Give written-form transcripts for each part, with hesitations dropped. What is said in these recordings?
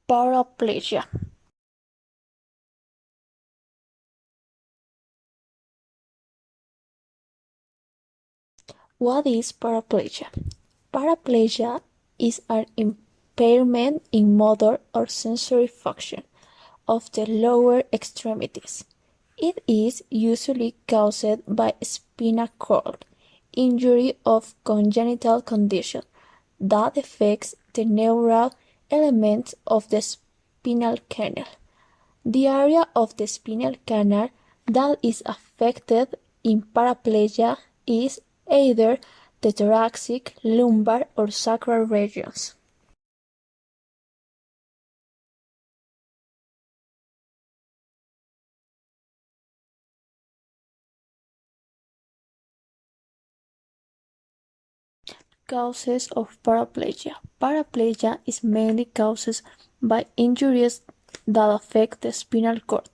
Paraplegia. What is paraplegia? Paraplegia is an impairment in motor or sensory function of the lower extremities. It is usually caused by spinal cord injury of congenital condition that affects the neural elements of the spinal canal. The area of the spinal canal that is affected in paraplegia is either the thoracic, lumbar, or sacral regions. Causes of paraplegia. Paraplegia is mainly caused by injuries that affect the spinal cord.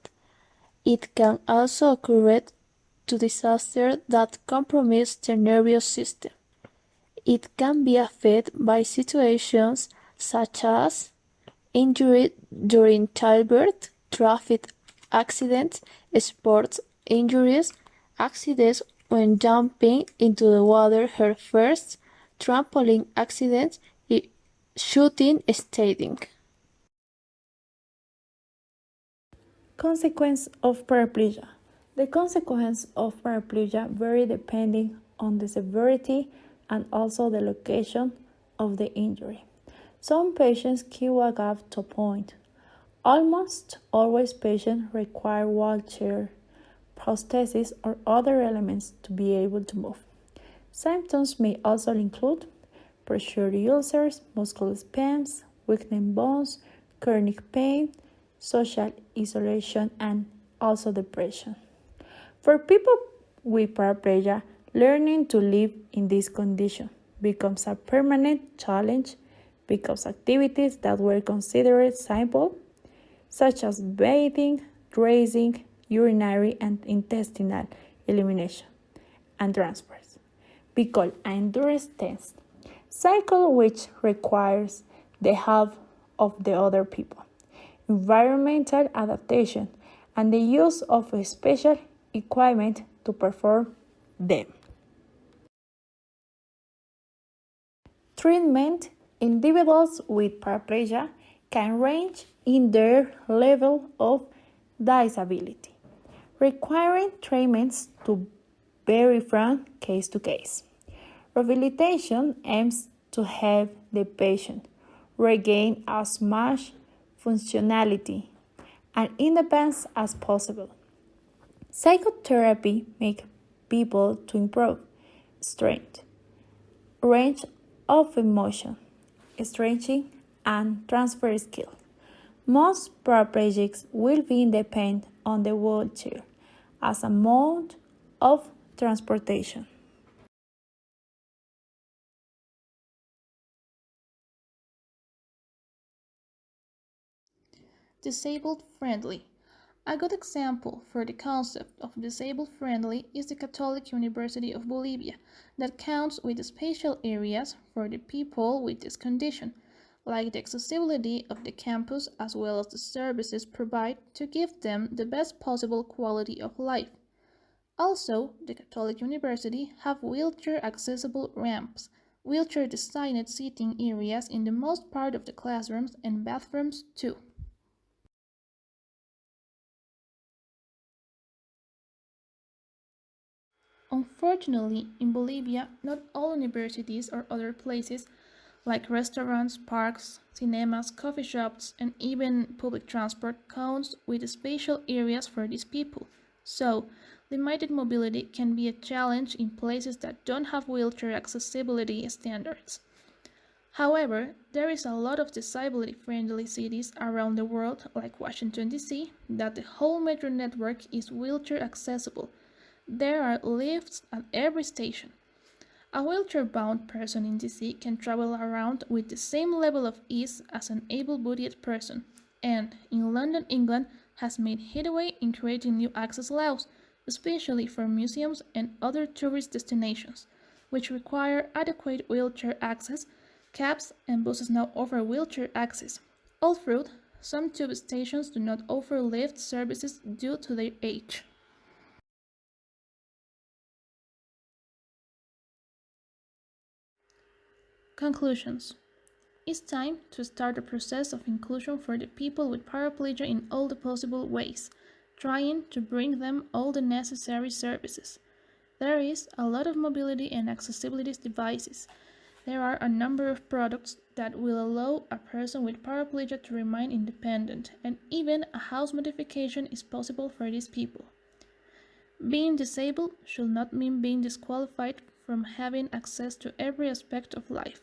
It can also occur to disasters that compromise the nervous system. It can be affected by situations such as injury during childbirth, traffic accidents, sports injuries, accidents when jumping into the water head first, trampoline accidents, shooting, skating. Consequence of paraplegia. The consequences of paraplegia vary depending on the severity and also the location of the injury. Some patients can walk up to a point. Almost always patients require wheelchair, prosthesis, or other elements to be able to move. Symptoms may also include pressure ulcers, muscle spasms, weakened bones, chronic pain, social isolation, and also depression. For people with paraplegia, learning to live in this condition becomes a permanent challenge because activities that were considered simple, such as bathing, dressing, urinary and intestinal elimination, and transfers, become an endurance test cycle which requires the help of the other people, environmental adaptation, and the use of special equipment to perform them. Treatment. Individuals with paraplegia can range in their level of disability, requiring treatments to vary from case to case. Rehabilitation aims to help the patient regain as much functionality and independence as possible. Psychotherapy makes people to improve strength, range of emotion, stretching, and transfer skill. Most paraplegics will be independent on the wheelchair as a mode of transportation. Disabled friendly. A good example for the concept of disabled friendly is the Catholic University of Bolivia, that counts with spatial areas for the people with this condition, like the accessibility of the campus as well as the services provided to give them the best possible quality of life. Also, the Catholic University have wheelchair-accessible ramps, wheelchair-designed seating areas in the most part of the classrooms and bathrooms too. Unfortunately, in Bolivia, not all universities or other places, like restaurants, parks, cinemas, coffee shops, and even public transport, counts with spatial areas for these people. So, limited mobility can be a challenge in places that don't have wheelchair accessibility standards. However, there is a lot of disability-friendly cities around the world, like Washington, D.C., that the whole metro network is wheelchair accessible. There are lifts at every station. A wheelchair-bound person in DC can travel around with the same level of ease as an able-bodied person, and in London, England, has made headway in creating new access laws, especially for museums and other tourist destinations, which require adequate wheelchair access. Cabs and buses now offer wheelchair access. All fruit Some tube stations do not offer lift services due to their age. Conclusions. It's time to start the process of inclusion for the people with paraplegia in all the possible ways, trying to bring them all the necessary services. There is a lot of mobility and accessibility devices. There are a number of products that will allow a person with paraplegia to remain independent, and even a house modification is possible for these people. Being disabled should not mean being disqualified from having access to every aspect of life.